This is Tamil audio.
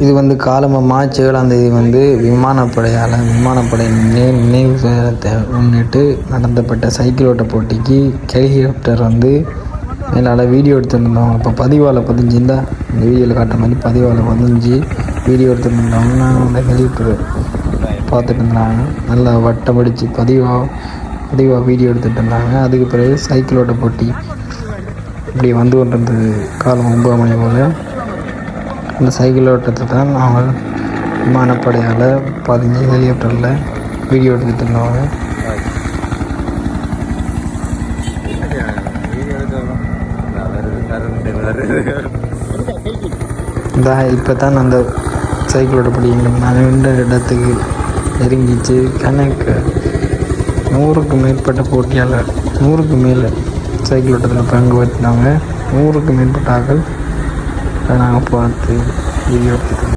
இது வந்து காலமாக மார்ச் 7 விமானப்படை நினைவு தினத்தை முன்னிட்டு நடத்தப்பட்ட சைக்கிள் ஓட்ட போட்டிக்கு ஹெலிகாப்டர் வந்து மேலால் வீடியோ எடுத்துருந்தோம். இப்போ பதிவால் பதிஞ்சுருந்தா இந்த வீடியோவில் காட்டுற மாதிரி பதிவால் பதிஞ்சு வீடியோ எடுத்துருந்தோம்னா அந்த ஹெலிகாப்டர் பார்த்துட்டு இருந்தாங்க. நல்லா வட்டமடித்து பதிவாக வீடியோ எடுத்துகிட்டு இருந்தாங்க. அதுக்கு பிறகு சைக்கிள் ஓட்ட போட்டி இப்படி வந்து கொண்டிருந்தது. காலம் 9 மணி போல் அந்த சைக்கிள் ஓட்டத்தை தான் நாங்கள் விமானப்படையால் பதிஞ்சு ஹெலிகாப்டரில் வீடியோ எடுத்துகிட்டு இருந்தவங்க. இப்போ தான் அந்த சைக்கிள் ஓட்டப்படி நான் நின்ற இடத்துக்கு நெருங்கிச்சு. கணக்கு 100க்கு மேற்பட்ட போட்டியாளர் 100க்கு மேலே சைக்கிள் ஓட்டத்தில் பங்கு பெற்றினாங்க. 100க்கு மேற்பட்ட ஆட்கள் நாங்கள் பார்த்து வீடியோ எடுத்துக்கிட்டோம்.